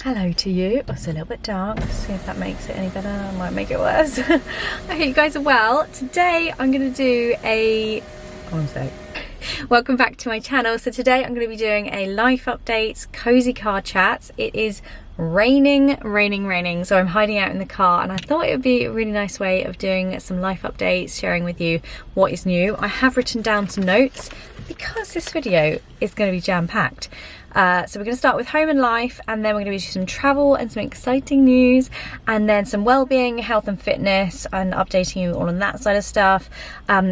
hello to you. Oh, it's a little bit dark. Let's see if that makes it any better. I might make it worse. I hope you guys are well. Today I'm going to do a... Welcome back to my channel. So today I'm going to be doing a life updates, cozy car chats. It is raining, so I'm hiding out in the car, and I thought it would be a really nice way of doing some life updates, sharing with you what is new. I have written down some notes because this video is going to be jam-packed. So we're going to start with home and life, and then we're going to do some travel and some exciting news, and then some well-being, health and fitness, and updating you all on that side of stuff.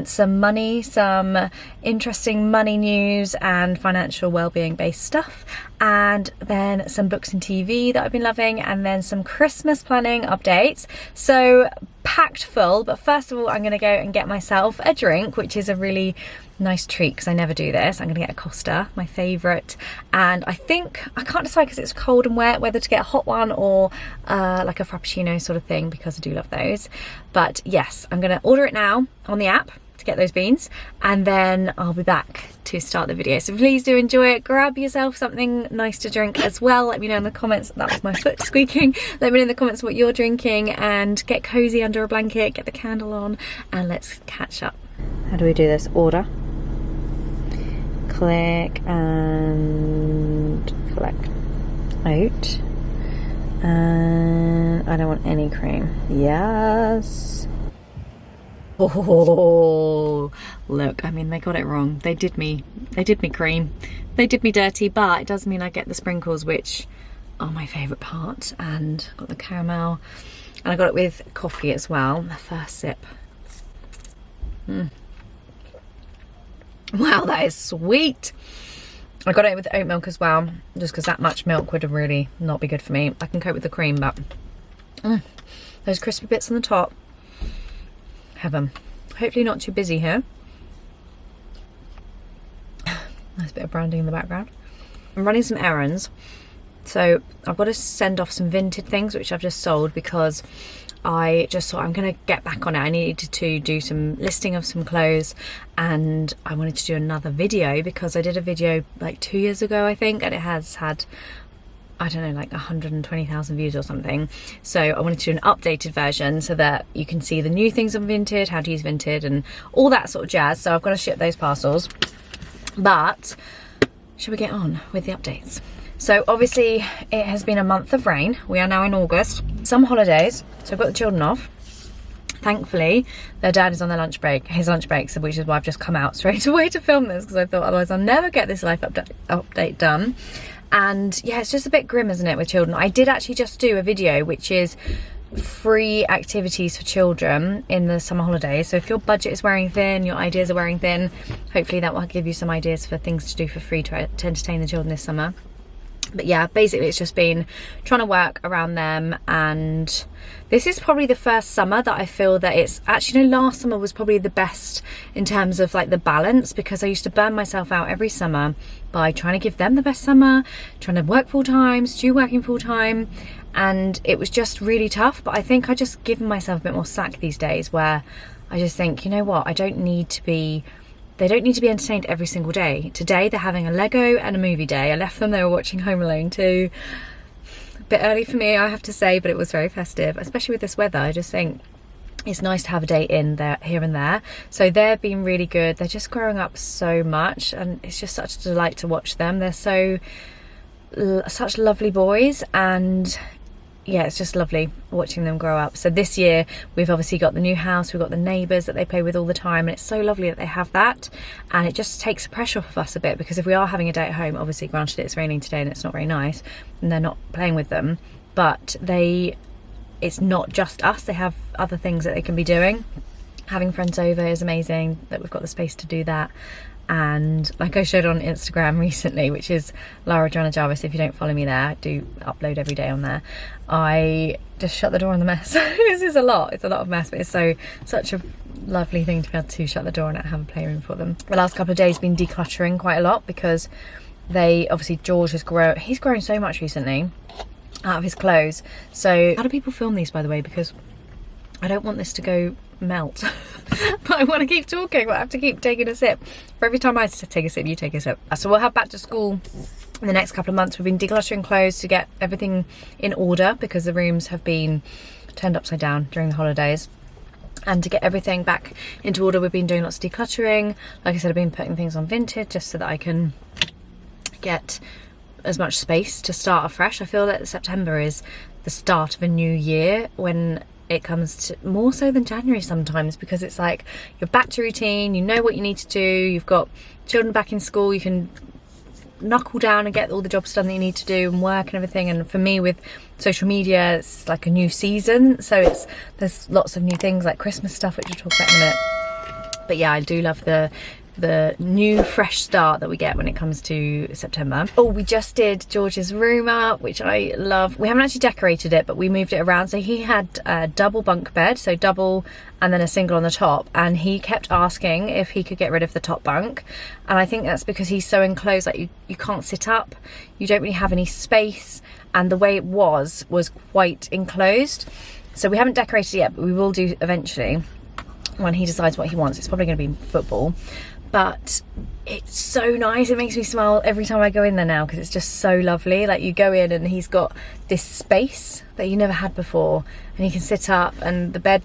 Some money, some interesting money news and financial well-being based stuff, and then some books and TV that I've been loving, and then some Christmas planning updates. So packed full, but first of all I'm going to go and get myself a drink, which is a really nice treat because I never do this. I'm going to get a Costa, my favourite, and I think I can't decide because it's cold and wet whether to get a hot one or like a frappuccino sort of thing, because I do love those. But yes, I'm going to order it now on the app to get those beans, and then I'll be back to start the video. So please do enjoy it. Grab yourself something nice to drink as well. Let me know in the comments. That was my foot squeaking. Let me know in the comments what you're drinking, and get cozy under a blanket, get the candle on, and let's catch up. How do we do this? Order, click and collect out, and I don't want any cream. Yes. Oh, look, I mean, they got it wrong. They did me cream. They did me dirty, but it does mean I get the sprinkles, which are my favourite part. And got the caramel, and I got it with coffee as well. The first sip. Wow, that is sweet. I got it with oat milk as well, just because that much milk would really not be good for me. I can cope with the cream, but those crispy bits on the top, heaven. Hopefully not too busy here. Nice bit of branding in the background. I'm running some errands, so I've got to send off some Vinted things which I've just sold, because I just thought I'm going to get back on it. I needed to do some listing of some clothes, and I wanted to do another video because I did a video like 2 years ago, I think, and it has had, I don't know, like 120,000 views or something. So I wanted to do an updated version so that you can see the new things on Vinted, how to use Vinted and all that sort of jazz. So I've got to ship those parcels. But shall we get on with the updates? So obviously it has been a month of rain. We are now in August. Some holidays, so I've got the children off. Thankfully, their dad is on their lunch break, his lunch break, so which is why I've just come out straight away to film this, because I thought otherwise I'll never get this life update done. And yeah, it's just a bit grim, isn't it, with children? I did actually just do a video which is free activities for children in the summer holidays. So if your budget is wearing thin, your ideas are wearing thin, hopefully that will give you some ideas for things to do for free to entertain the children this summer. But yeah, basically it's just been trying to work around them, and this is probably the first summer that I feel that it's actually, you know, last summer was probably the best in terms of like the balance, because I used to burn myself out every summer by trying to give them the best summer, trying to work full time, Stu working full time, and it was just really tough. But I think I just given myself a bit more slack these days, where I just think, you know what, they don't need to be entertained every single day. Today they're having a Lego and a movie day. I left them, they were watching Home Alone 2. A bit early for me, I have to say, but it was very festive, especially with this weather. I just think it's nice to have a day in there, here and there. So they're being really good. They're just growing up so much, and it's just such a delight to watch them. They're such lovely boys, and yeah, it's just lovely watching them grow up. So this year we've obviously got the new house, we've got the neighbours that they play with all the time, and it's so lovely that they have that, and it just takes the pressure off of us a bit, because if we are having a day at home, obviously granted it's raining today and it's not very nice and they're not playing with them, but it's not just us, they have other things that they can be doing. Having friends over is amazing, that we've got the space to do that. And like I showed on Instagram recently, which is Lara Joanna Jarvis, if you don't follow me there, I do upload every day on there. I just shut the door on the mess. This is a lot, it's a lot of mess, but it's such a lovely thing to be able to shut the door and have a playroom for them. The last couple of days been decluttering quite a lot, because obviously George he's grown so much recently out of his clothes. So how do people film these, by the way, because I don't want this to go melt. But I want to keep talking, but I have to keep taking a sip. For every time I take a sip, you take a sip. So we'll have back to school in the next couple of months. We've been decluttering clothes to get everything in order because the rooms have been turned upside down during the holidays. And to get everything back into order, we've been doing lots of decluttering. Like I said, I've been putting things on Vinted just so that I can get as much space to start afresh. I feel that September is the start of a new year when it comes to more so than January sometimes, because it's like you're back to routine, you know what you need to do, you've got children back in school, you can knuckle down and get all the jobs done that you need to do and work and everything. And for me with social media, it's like a new season, so there's lots of new things like Christmas stuff, which we'll talk about in a minute. But yeah, I do love the new fresh start that we get when it comes to September. Oh, we just did George's room up, which I love. We haven't actually decorated it, but we moved it around. So he had a double bunk bed, so double and then a single on the top, and he kept asking if he could get rid of the top bunk. And I think that's because he's so enclosed, like you can't sit up, you don't really have any space, and the way it was quite enclosed. So we haven't decorated it yet, but we will do eventually when he decides what he wants. It's probably going to be football. But it's so nice, it makes me smile every time I go in there now because it's just so lovely. Like you go in and he's got this space that you never had before, and you can sit up, and the bed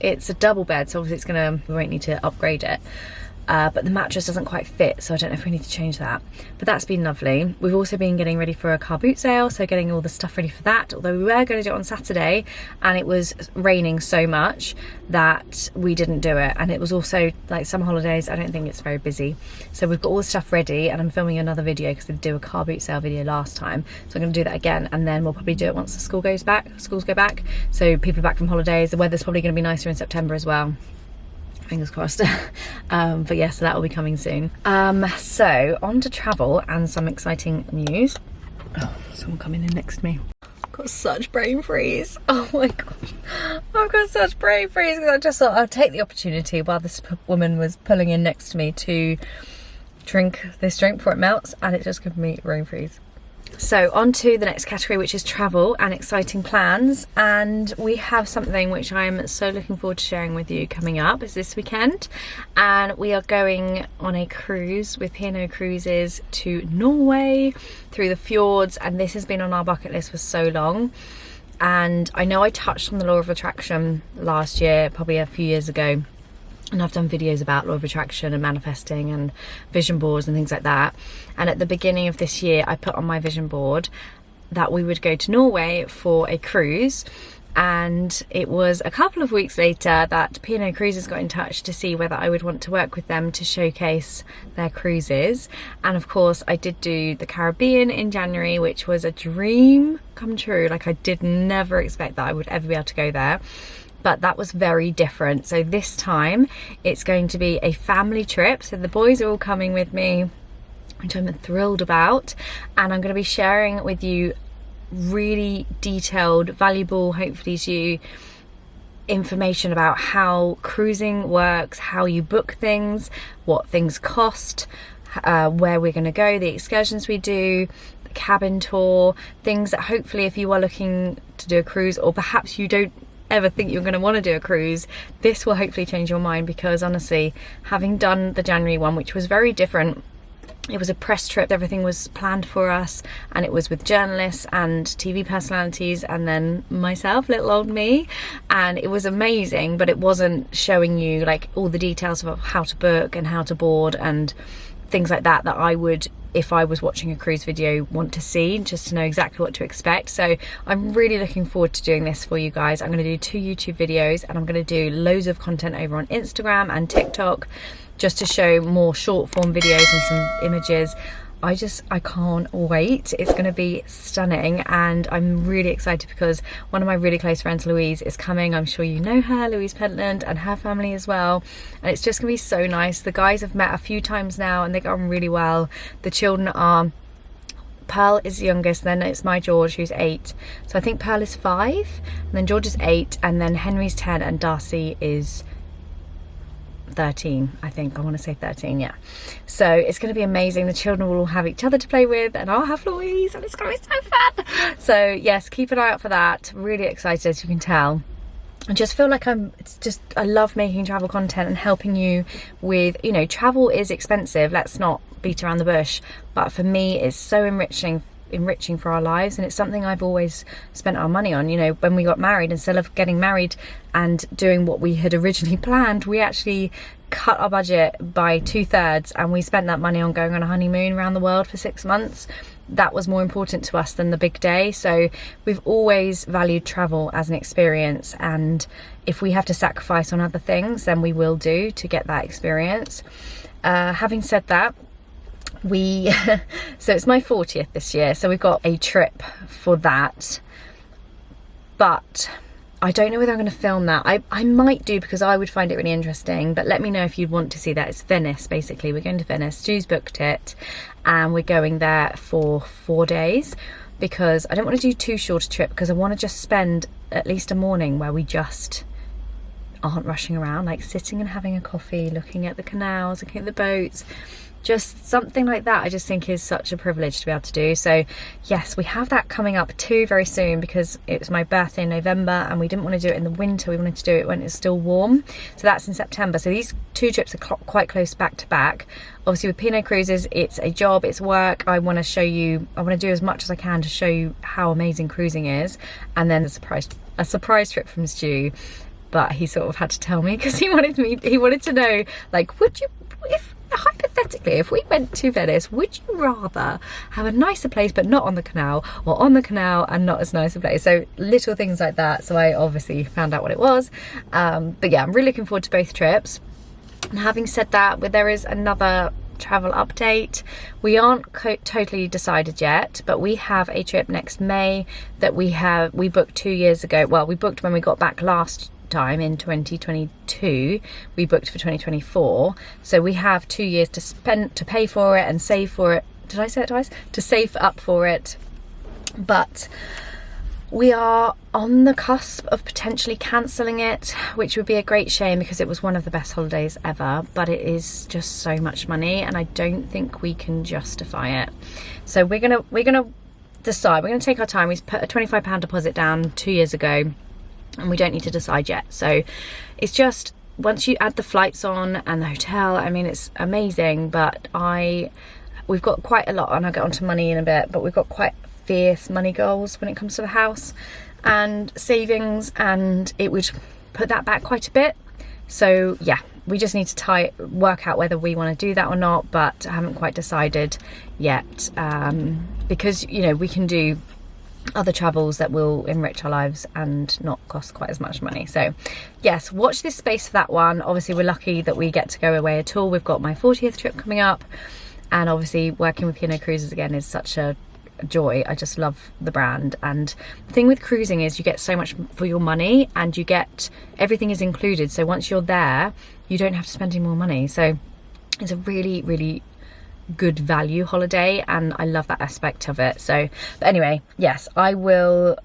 it's a double bed, so obviously we won't need to upgrade it. But the mattress doesn't quite fit, so I don't know if we need to change that. But that's been lovely. We've also been getting ready for a car boot sale, so getting all the stuff ready for that, although we were going to do it on Saturday and it was raining so much that we didn't do it. And it was also like summer holidays, I don't think it's very busy. So we've got all the stuff ready, and I'm filming another video because I did do a car boot sale video last time. So I'm going to do that again, and then we'll probably do it once the schools go back. So people are back from holidays. The weather's probably going to be nicer in September as well. Fingers crossed. But yeah, so that will be coming soon. So on to travel and some exciting news. Oh, someone coming in next to me. I've got such brain freeze. Oh my gosh, I've got such brain freeze because I just thought I'd take the opportunity while this woman was pulling in next to me to drink this drink before it melts, and it just gave me brain freeze. So on to the next category, which is travel and exciting plans. And we have something which I'm so looking forward to sharing with you coming up. It's this weekend, and we are going on a cruise with P&O Cruises to Norway through the fjords, and this has been on our bucket list for so long. And I know I touched on the law of attraction last year, probably a few years ago, and I've done videos about law of attraction and manifesting and vision boards and things like that. And at the beginning of this year, I put on my vision board that we would go to Norway for a cruise. And it was a couple of weeks later that P&O Cruises got in touch to see whether I would want to work with them to showcase their cruises. And of course, I did do the Caribbean in January, which was a dream come true. Like I did never expect that I would ever be able to go there. But that was very different. So this time it's going to be a family trip. So the boys are all coming with me, which I'm thrilled about. And I'm going to be sharing with you really detailed, valuable, hopefully to you, information about how cruising works, how you book things, what things cost, where we're going to go, the excursions we do, the cabin tour, things that hopefully if you are looking to do a cruise, or perhaps you don't ever think you're going to want to do a cruise, this will hopefully change your mind. Because honestly, having done the January one, which was very different, it was a press trip, everything was planned for us, and it was with journalists and TV personalities and then myself, little old me, and it was amazing, but it wasn't showing you like all the details of how to book and how to board and things like that I would, if I was watching a cruise video, want to see, just to know exactly what to expect. So I'm really looking forward to doing this for you guys. I'm going to do 2 YouTube videos, and I'm going to do loads of content over on Instagram and TikTok just to show more short form videos and some images. I can't wait. It's going to be stunning, and I'm really excited because one of my really close friends, Louise, is coming. I'm sure you know her, Louise Pentland, and her family as well, and it's just going to be so nice. The guys have met a few times now and they get on really well. The children are, Pearl is the youngest, then it's my George who's 8, so I think Pearl is 5, and then George is 8, and then Henry's 10, and Darcy is 13, I think. I want to say 13, yeah. So it's going to be amazing. The children will all have each other to play with, and I'll have Louise, and it's going to be so fun. So yes, keep an eye out for that. Really excited, as you can tell. I just feel like I love making travel content and helping you with, you know, travel is expensive. Let's not beat around the bush, but for me it's so enriching for our lives, and it's something I've always spent our money on. You know, when we got married, instead of getting married and doing what we had originally planned, we actually cut our budget by 2/3 and we spent that money on going on a honeymoon around the world for 6 months. That was more important to us than the big day. So we've always valued travel as an experience, and if we have to sacrifice on other things, then we will do to get that experience. Having said that, so it's my 40th this year, so we've got a trip for that, but I don't know whether I'm going to film that. I might do, because I would find it really interesting, but let me know if you'd want to see that. It's Venice, basically. We're going to Venice. Stu's booked it, and we're going there for 4 days, because I don't want to do too short a trip, because I want to just spend at least a morning where we just aren't rushing around, like sitting and having a coffee, looking at the canals, looking at the boats. Just something like that I just think is such a privilege to be able to do. So yes, we have that coming up too very soon, because it was my birthday in November and we didn't want to do it in the winter. We wanted to do it when it's still warm. So that's in September. So these 2 trips are quite close back to back. Obviously with Pinot Cruises, it's a job, it's work. I want to show you, I want to do as much as I can to show you how amazing cruising is. And then a surprise trip from Stu, but he sort of had to tell me, because he wanted to know, like, would you, hypothetically, if we went to Venice, would you rather have a nicer place but not on the canal, or on the canal and not as nice a place? So little things like that. So I obviously found out what it was, but yeah, I'm really looking forward to both trips. And having said that, there is another travel update. We aren't totally decided yet, but we have a trip next May that we booked 2 years ago. Well, we booked when we got back last time in 2022. We booked for 2024, so we have 2 years to pay for it and save for it. Did I say it twice? To save up for it. But we are on the cusp of potentially cancelling it, which would be a great shame, because it was one of the best holidays ever, but it is just so much money and I don't think we can justify it. So we're gonna decide. We're gonna take our time. We put a £25 deposit down 2 years ago, and we don't need to decide yet. So it's just, once you add the flights on and the hotel, I mean, it's amazing, but we've got quite a lot, and I'll get onto money in a bit, but we've got quite fierce money goals when it comes to the house and savings, and it would put that back quite a bit. So yeah, we just need to work out whether we want to do that or not, but I haven't quite decided yet, because, you know, we can do other travels that will enrich our lives and not cost quite as much money. So yes, watch this space for that one. Obviously we're lucky that we get to go away at all. We've got my 40th trip coming up, and obviously working with Pinot Cruises again is such a joy. I just love the brand, and the thing with cruising is you get so much for your money, and you get, everything is included. So once you're there, you don't have to spend any more money. So it's a really, really good value holiday, and I love that aspect of it. So, but anyway, yes, I will.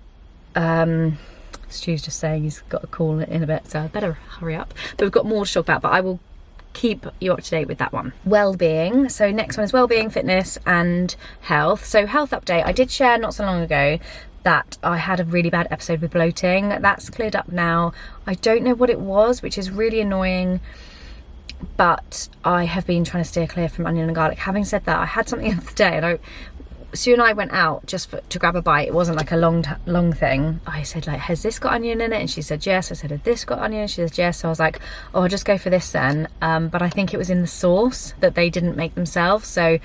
Stu's just saying he's got a call in a bit, so I better hurry up. But we've got more to talk about, but I will keep you up to date with that one. Well-being. So next one is well-being, fitness and health. So health update. I did share not so long ago that I had a really bad episode with bloating. That's cleared up now. I don't know what it was, which is really annoying, but I have been trying to steer clear from onion and garlic. Having said that, I had something the other day, and Sue and I went out just to grab a bite. It wasn't like a long thing. I said, like, has this got onion in it? And she said yes. I said, has this got onion? She said yes. So I was like, oh, I'll just go for this then. But I think it was in the sauce that they didn't make themselves. So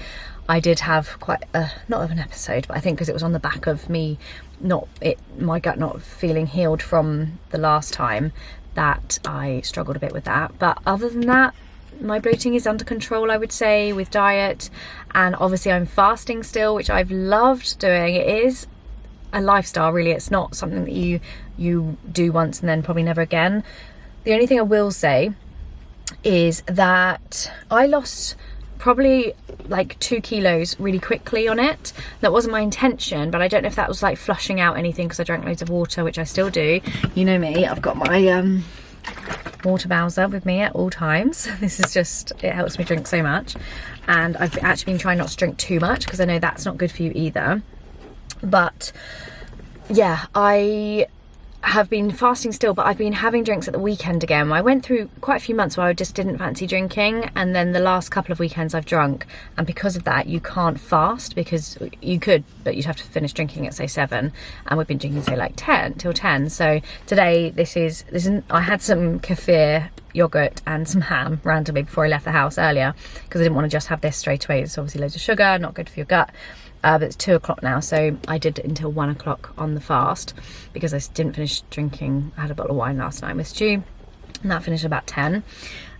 I did have quite not of an episode, but I think because it was on the back of me my gut not feeling healed from the last time, that I struggled a bit with that. But other than that, my bloating is under control, I would say, with diet. And obviously I'm fasting still, which I've loved doing. It is a lifestyle, really. It's not something that you do once and then probably never again. The only thing I will say is that I lost probably like 2 kilos really quickly on it. That wasn't my intention, but I don't know if that was like flushing out anything, because I drank loads of water, which I still do. You know me, I've got my water bowser with me at all times. This is just, it helps me drink so much, and I've actually been trying not to drink too much, because I know that's not good for you either. But yeah, I have been fasting still, but I've been having drinks at the weekend again. I went through quite a few months where I just didn't fancy drinking, and then the last couple of weekends I've drunk, and because of that you can't fast, because you could, but you'd have to finish drinking at say 7, and we've been drinking say like 10 till 10. So today this is I had some kefir yogurt and some ham randomly before I left the house earlier, because I didn't want to just have this straight away. It's obviously loads of sugar, not good for your gut. But it's 2 o'clock now, so I did it until 1 o'clock on the fast, because I didn't finish drinking. I had a bottle of wine last night with Stu, and that finished about 10.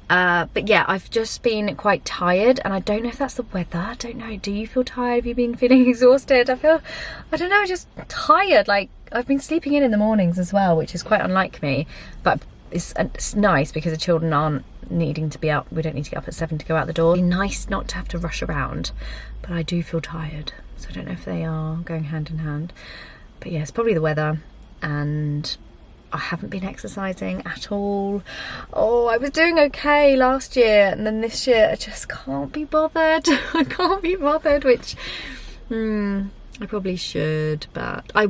But yeah, I've just been quite tired, and I don't know if that's the weather. I don't know. Do you feel tired? Have you been feeling exhausted? I don't know, just tired. Like, I've been sleeping in the mornings as well, which is quite unlike me, but it's nice because the children aren't needing to be out. We don't need to get up at 7 to go out the door. It's nice not to have to rush around, but I do feel tired. So I don't know if they are going hand in hand. But yeah, it's probably the weather, and I haven't been exercising at all. Oh, I was doing okay last year, and then this year I just can't be bothered. I can't be bothered, which I probably should, but I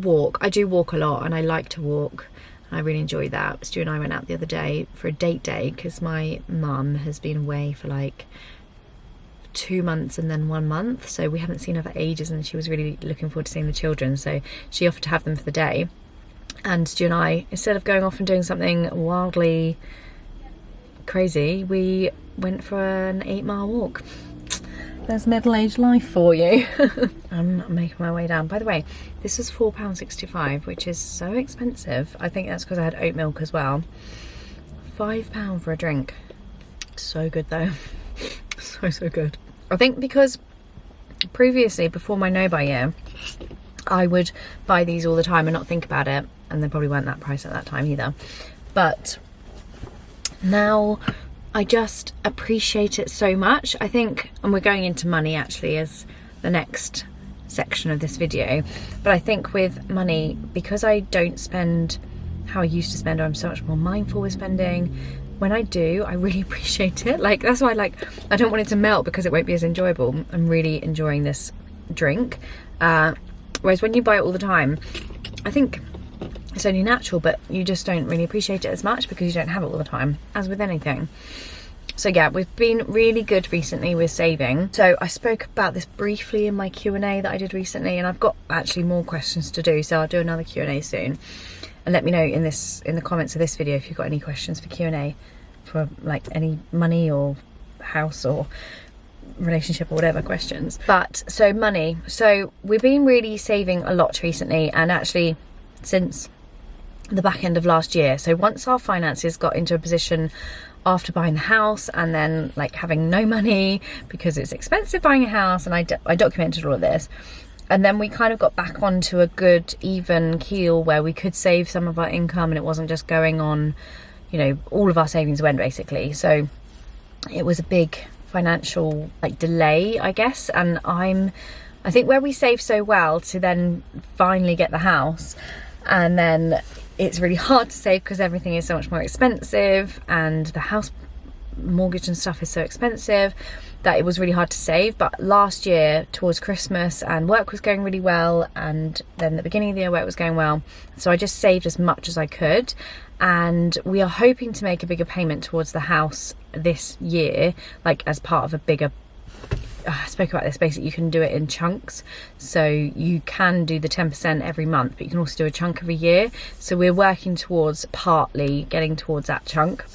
do walk a lot, and I like to walk. I really enjoy that. Stu and I went out the other day for a date day, because my mum has been away for like 2 months and then 1 month, so we haven't seen her for ages, and she was really looking forward to seeing the children, so she offered to have them for the day. And Stu and I, instead of going off and doing something wildly crazy, we went for an 8-mile walk. There's middle-aged life for you. I'm making my way down. By the way, this was £4.65, which is so expensive. I think that's because I had oat milk as well. £5 for a drink. So good though. So good. I think because previously, before my no-buy year, I would buy these all the time and not think about it, and they probably weren't that price at that time either. But now I just appreciate it so much. I think, and we're going into money actually as the next section of this video, but I think with money, because I don't spend how I used to spend, or I'm so much more mindful with spending, when I do, I really appreciate it. Like, that's why I don't want it to melt, because it won't be as enjoyable. I'm really enjoying this drink. Whereas when you buy it all the time, I think it's only natural, but you just don't really appreciate it as much because you don't have it all the time, as with anything. So yeah, we've been really good recently with saving. So I spoke about this briefly in my Q&A that I did recently, and I've got actually more questions to do, so I'll do another Q&A soon. And let me know in the comments of this video if you've got any questions for Q&A for like any money or house or relationship or whatever questions. But so money, so we've been really saving a lot recently, and actually since the back end of last year. So once our finances got into a position after buying the house, and then like having no money because it's expensive buying a house, and I documented all of this, and then we kind of got back onto a good even keel where we could save some of our income, and it wasn't just going on, you know, all of our savings went basically. So it was a big financial like delay, I guess. And I think where we saved so well to then finally get the house, and then it's really hard to save because everything is so much more expensive, and the house mortgage and stuff is so expensive that it was really hard to save. But last year towards Christmas, and work was going really well, and then the beginning of the year work was going well, so I just saved as much as I could. And we are hoping to make a bigger payment towards the house this year, like as part of a bigger, I spoke about this, basically you can do it in chunks, so you can do the 10% every month, but you can also do a chunk every year. So we're working towards partly getting towards that chunk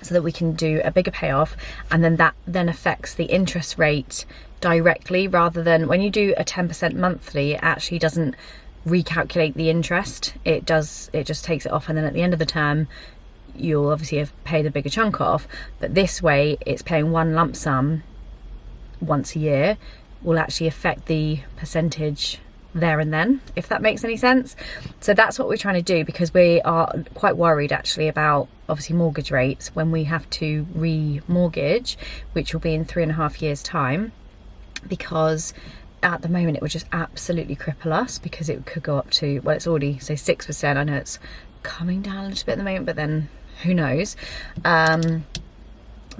so that we can do a bigger payoff, and then that then affects the interest rate directly, rather than when you do a 10% monthly, it actually doesn't recalculate the interest. It just takes it off, and then at the end of the term you'll obviously have paid a bigger chunk off. But this way it's paying one lump sum once a year, will actually affect the percentage there and then, if that makes any sense. So that's what we're trying to do, because we are quite worried actually about obviously mortgage rates when we have to re-mortgage, which will be in 3.5 years time, because at the moment it would just absolutely cripple us, because it could go up to, well, it's already say 6%. I know it's coming down a little bit at the moment, but then who knows.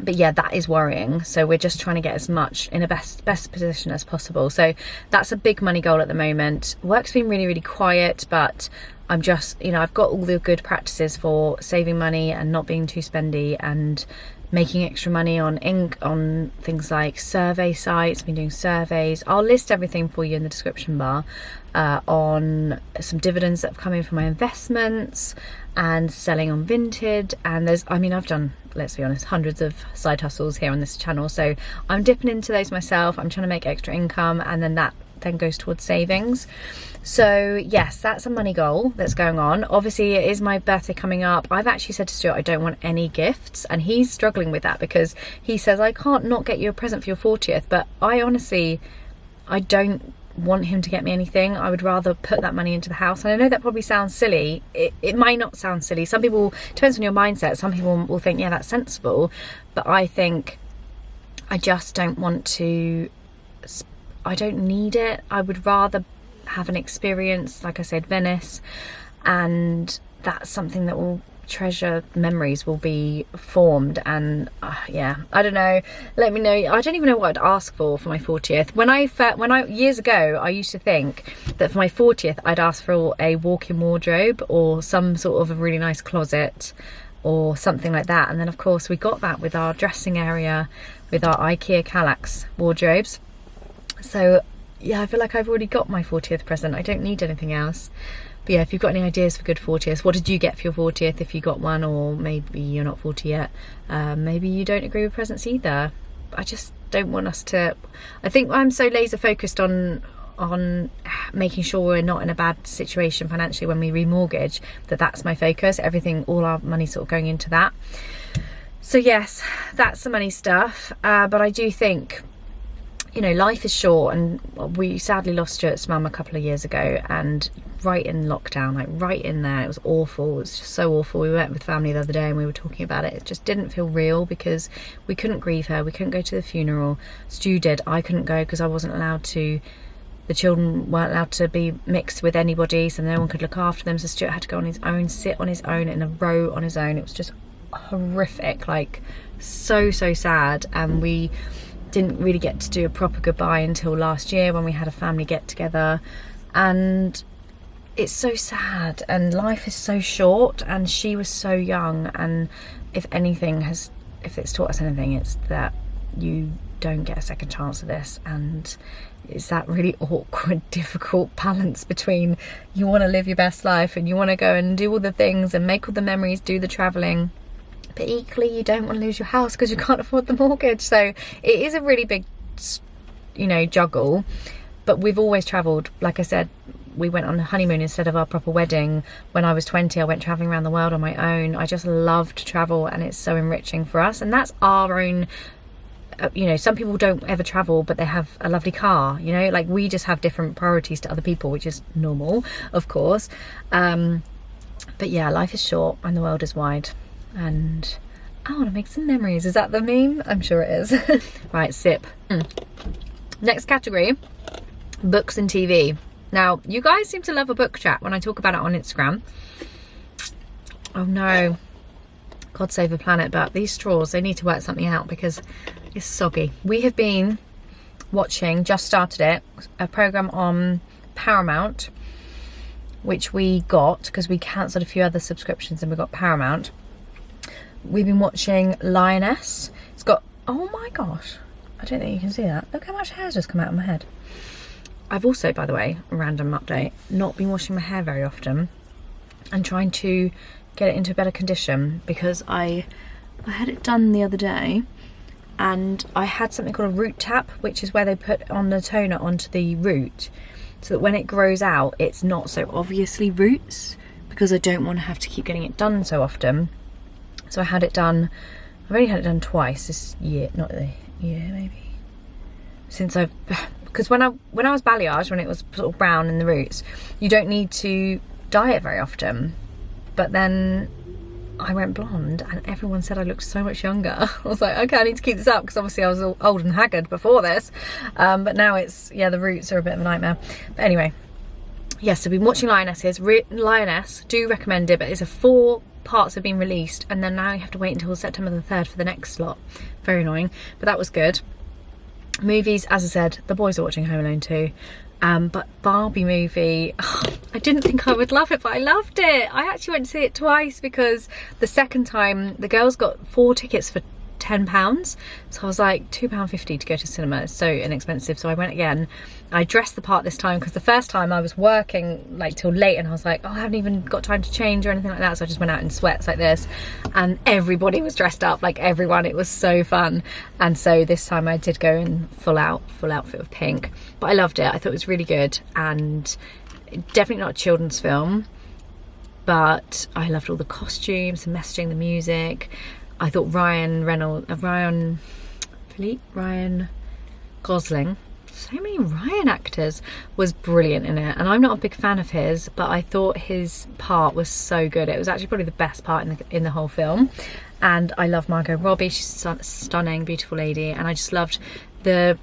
But yeah, that is worrying. So we're just trying to get as much in a best position as possible. So that's a big money goal at the moment. Work's been really, really quiet, but I'm just, you know, I've got all the good practices for saving money and not being too spendy and making extra money on things like survey sites. I've been doing surveys. I'll list everything for you in the description bar, on some dividends that have come in from my investments and selling on Vinted. And I've done, let's be honest, hundreds of side hustles here on this channel, so I'm dipping into those myself. I'm trying to make extra income, and then that then goes towards savings. So yes, that's a money goal that's going on. Obviously it is my birthday coming up. I've actually said to Stuart I don't want any gifts, and he's struggling with that because he says I can't not get you a present for your 40th, but I don't want him to get me anything. I would rather put that money into the house. And I know that probably sounds silly. It might not sound silly. Some people, depends on your mindset, some people will think, yeah, that's sensible, but I think I just don't want to, I don't need it. I would rather have an experience, like I said, Venice, and that's something that will treasure memories will be formed. And yeah, I don't know, let me know. I don't even know what I'd ask for my 40th. When I years ago, I used to think that for my 40th I'd ask for a walk-in wardrobe or some sort of a really nice closet or something like that. And then of course we got that with our dressing area, with our IKEA Kallax wardrobes. So yeah, I feel like I've already got my 40th present. I don't need anything else. But yeah, if you've got any ideas for good 40th, what did you get for your 40th if you got one? Or maybe you're not 40 yet. Maybe you don't agree with presents either. I just don't want us to, I think I'm so laser focused on making sure we're not in a bad situation financially when we remortgage, that's my focus. Everything, all our money sort of going into that. So yes, that's the money stuff. But I do think, you know, life is short, and we sadly lost Stuart's mum a couple of years ago, and right in lockdown, like right in there, it was awful. It was just so awful. We went with family the other day and we were talking about it. It just didn't feel real because we couldn't grieve her. We couldn't go to the funeral. Stu did. I couldn't go because I wasn't allowed to. The children weren't allowed to be mixed with anybody, so no one could look after them. So Stuart had to go on his own, sit on his own in a row on his own. It was just horrific, like so sad. And we didn't really get to do a proper goodbye until last year when we had a family get together. And it's so sad, and life is so short, and she was so young. And if it's taught us anything, it's that you don't get a second chance at this. And it's that really awkward, difficult balance between you want to live your best life and you want to go and do all the things and make all the memories, do the traveling, but equally you don't want to lose your house because you can't afford the mortgage. So it is a really big, you know, juggle. But we've always travelled. Like I said, we went on a honeymoon instead of our proper wedding. When I was 20, I went travelling around the world on my own. I just love to travel, and it's so enriching for us. And that's our own, you know, some people don't ever travel, but they have a lovely car, you know, like we just have different priorities to other people, which is normal, of course. But yeah, life is short and the world is wide. And I want to make some memories. Is that the meme? I'm sure it is. Right, sip. Next category, books and TV. Now, you guys seem to love a book chat when I talk about it on Instagram. Oh no, God save the planet, but these straws, they need to work something out because it's soggy. We have been watching, just started it, a programme on Paramount, which we got because we cancelled a few other subscriptions and we got Paramount. We've been watching Lioness. It's got, oh my gosh, I don't think you can see that. Look how much hair's just come out of my head. I've also, by the way, a random update, not been washing my hair very often and trying to get it into a better condition because I had it done the other day, and I had something called a root tap, which is where they put on the toner onto the root so that when it grows out it's not so obviously roots, because I don't want to have to keep getting it done so often. So I had it done, I've only had it done twice this year, not the year maybe, since I've, because when I was balayage, when it was sort of brown in the roots, you don't need to dye it very often. But then I went blonde and everyone said I looked so much younger. I was like, okay, I need to keep this up because obviously I was all old and haggard before this. But now it's, yeah, the roots are a bit of a nightmare. But anyway, yes, so we've been watching Lionesses. Lioness, do recommend it, but it's 4 parts have been released, and then now you have to wait until September the 3rd for the next slot. Very annoying, but that was good. Movies, as I said, the boys are watching Home Alone 2. But Barbie movie, I didn't think I would love it, but I loved it. I actually went to see it twice because the second time the girls got 4 tickets for £10, so I was like £2.50 to go to cinema. It's so inexpensive, so I went again. I dressed the part this time because the first time I was working like till late and I was like, oh, I haven't even got time to change or anything like that, so I just went out in sweats like this, and everybody was dressed up, like everyone. It was so fun. And so this time I did go in full outfit of pink, but I loved it. I thought it was really good, and definitely not a children's film, but I loved all the costumes, the messaging, the music. I thought Ryan Gosling, so many Ryan actors, was brilliant in it, and I'm not a big fan of his, but I thought his part was so good. It was actually probably the best part in the whole film. And I love Margot Robbie. She's a stunning, beautiful lady, and I just loved the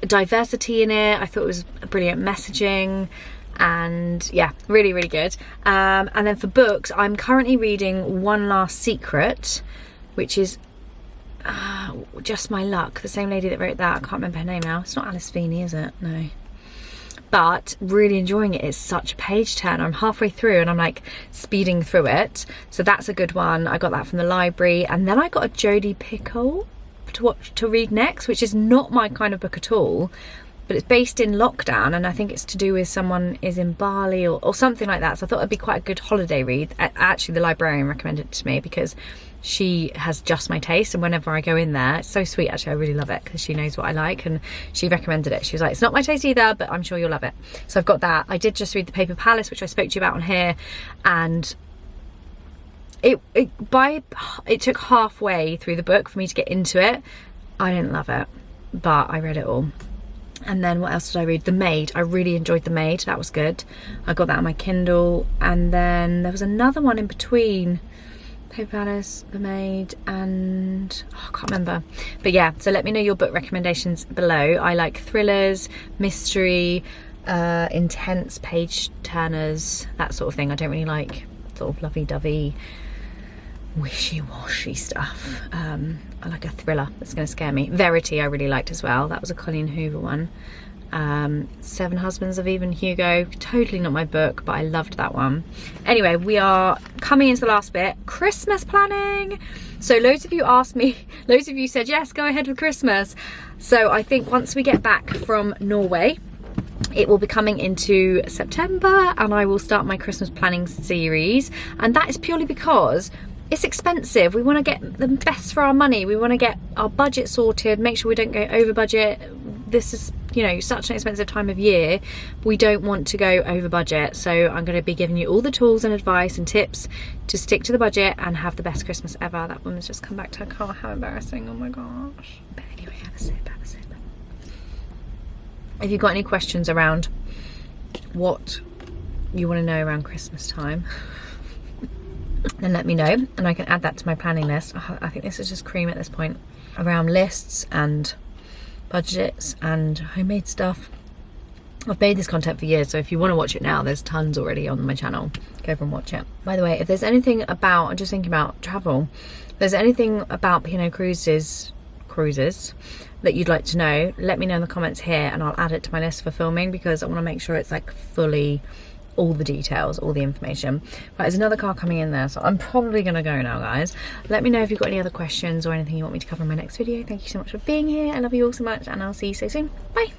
diversity in it. I thought it was brilliant messaging, and yeah, really, really good. And then for books, I'm currently reading One Last Secret, which is just my luck. The same lady that wrote that, I can't remember her name now. It's not Alice Feeney, is it? No. But really enjoying it. It's such a page turner. I'm halfway through and I'm like speeding through it, so that's a good one. I got that from the library. And then I got a Jodi Picoult to read next, which is not my kind of book at all, but it's based in lockdown, and I think it's to do with someone is in Bali or something like that. So I thought it'd be quite a good holiday read. Actually, the librarian recommended it to me because she has just my taste, and whenever I go in there, it's so sweet. Actually, I really love it because she knows what I like, and she recommended it. She was like, it's not my taste either, but I'm sure you'll love it. So I've got that. I did just read The Paper Palace, which I spoke to you about on here, and it took halfway through the book for me to get into it. I didn't love it, but I read it all. And then what else did I read? The Maid. I really enjoyed The Maid. That was good. I got that on my Kindle. And then there was another one in between Paper Palace, The Maid, and I can't remember. But yeah, so let me know your book recommendations below. I like thrillers, mystery, intense page turners, that sort of thing. I don't really like sort of lovey-dovey, wishy-washy stuff. I like a thriller that's going to scare me. Verity I really liked as well. That was a Colleen Hoover one. 7 Husbands of Eve and Hugo, totally not my book, but I loved that one. Anyway, we are coming into the last bit, Christmas planning. So loads of you asked me, loads of you said yes, go ahead with Christmas. So I think once we get back from Norway, it will be coming into September, and I will start my Christmas planning series. And that is purely because it's expensive. We want to get the best for our money. We want to get our budget sorted, make sure we don't go over budget. This is, you know, such an expensive time of year. We don't want to go over budget. So I'm going to be giving you all the tools and advice and tips to stick to the budget and have the best Christmas ever. That woman's just come back to her car. How embarrassing. Oh my gosh. But anyway, have a sip. If you've got any questions around what you want to know around Christmas time, then let me know, and I can add that to my planning list. I think this is just cream at this point, around lists and budgets and homemade stuff. I've made this content for years, so if you want to watch it now, there's tons already on my channel. Go over and watch it. By the way, if there's anything about, I'm just thinking about travel, if there's anything about P&O cruises that you'd like to know, let me know in the comments here, and I'll add it to my list for filming, because I want to make sure it's like fully all the details, all the information. Right, there's another car coming in there, so I'm probably gonna go now, guys. Let me know if you've got any other questions or anything you want me to cover in my next video. Thank you so much for being here. I love you all so much, and I'll see you so soon. Bye.